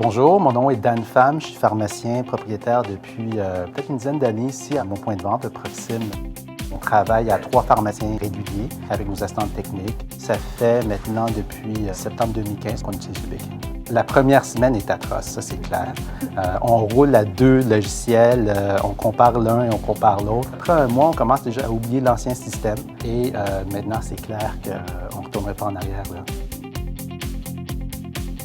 Bonjour, mon nom est Dan Pham, je suis pharmacien propriétaire depuis peut-être une dizaine d'années ici à mon point de vente de Proxime. On travaille à 3 pharmaciens réguliers avec nos assistants techniques. Ça fait maintenant depuis septembre 2015 qu'on utilise Ubique. La première semaine est atroce, ça c'est clair. On roule à 2 logiciels, on compare l'un et on compare l'autre. Après un mois, on commence déjà à oublier l'ancien système et maintenant c'est clair qu'on ne retournerait pas en arrière, là.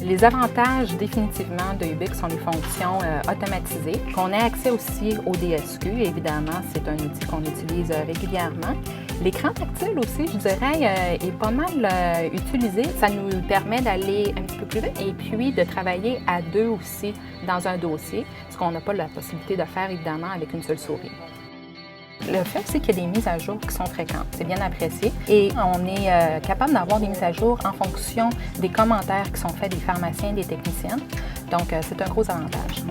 Les avantages définitivement de Ubique sont les fonctions automatisées, qu'on ait accès aussi au DSQ. Évidemment, c'est un outil qu'on utilise régulièrement. L'écran tactile aussi, je dirais, est pas mal utilisé. Ça nous permet d'aller un petit peu plus vite et puis de travailler à 2 aussi dans un dossier, ce qu'on n'a pas la possibilité de faire évidemment avec une seule souris. Le fait aussi qu'il y a des mises à jour qui sont fréquentes, c'est bien apprécié et on est capable d'avoir des mises à jour en fonction des commentaires qui sont faits des pharmaciens et des techniciennes. Donc, c'est un gros avantage.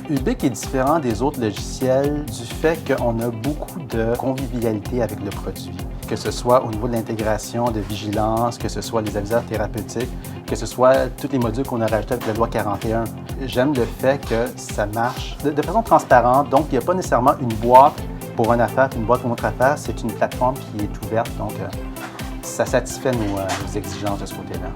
Ubique est différent des autres logiciels du fait qu'on a beaucoup de convivialité avec le produit, que ce soit au niveau de l'intégration de vigilance, que ce soit les aviseurs thérapeutiques, que ce soit tous les modules qu'on a rajoutés avec la loi 41. J'aime le fait que ça marche de façon transparente, donc il n'y a pas nécessairement une boîte pour une affaire et une boîte pour une autre affaire, c'est une plateforme qui est ouverte, donc ça satisfait nos exigences de ce côté-là.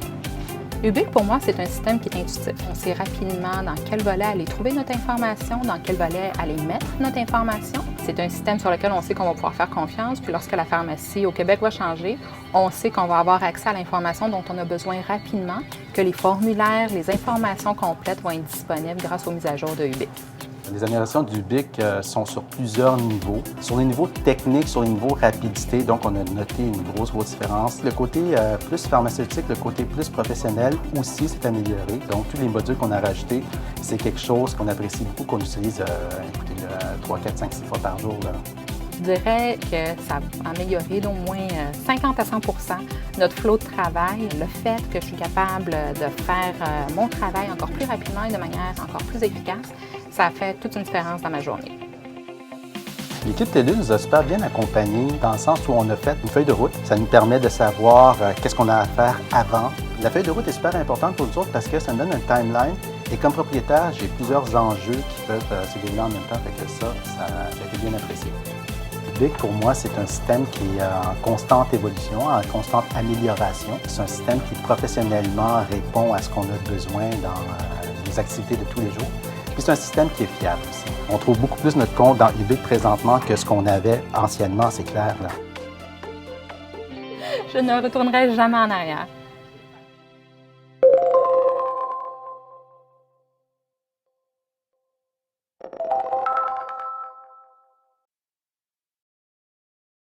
Ubique, pour moi, c'est un système qui est intuitif. On sait rapidement dans quel volet aller trouver notre information, dans quel volet aller mettre notre information. C'est un système sur lequel on sait qu'on va pouvoir faire confiance. Puis lorsque la pharmacie au Québec va changer, on sait qu'on va avoir accès à l'information dont on a besoin rapidement, que les formulaires, les informations complètes vont être disponibles grâce aux mises à jour de Ubique. Les améliorations d'Ubique sont sur plusieurs niveaux. Sur les niveaux techniques, sur les niveaux rapidité, donc on a noté une grosse différence. Le côté plus pharmaceutique, le côté plus professionnel aussi s'est amélioré. Donc tous les modules qu'on a rajoutés, c'est quelque chose qu'on apprécie beaucoup, qu'on utilise 3, 4, 5, 6 fois par jour, là. Je dirais que ça a amélioré d'au moins 50 à 100 % notre flot de travail. Le fait que je suis capable de faire mon travail encore plus rapidement et de manière encore plus efficace, ça fait toute une différence dans ma journée. L'équipe TELUS nous a super bien accompagnés dans le sens où on a fait une feuille de route. Ça nous permet de savoir qu'est-ce qu'on a à faire avant. La feuille de route est super importante pour nous autres parce que ça nous donne un timeline. Et comme propriétaire, j'ai plusieurs enjeux qui peuvent se dérouler en même temps. Fait que ça a été bien apprécié. Ubique, pour moi, c'est un système qui est en constante évolution, en constante amélioration. C'est un système qui professionnellement répond à ce qu'on a besoin dans les activités de tous les jours. Puis c'est un système qui est fiable aussi. On trouve beaucoup plus notre compte dans Ubique présentement que ce qu'on avait anciennement, c'est clair, là. Je ne retournerai jamais en arrière.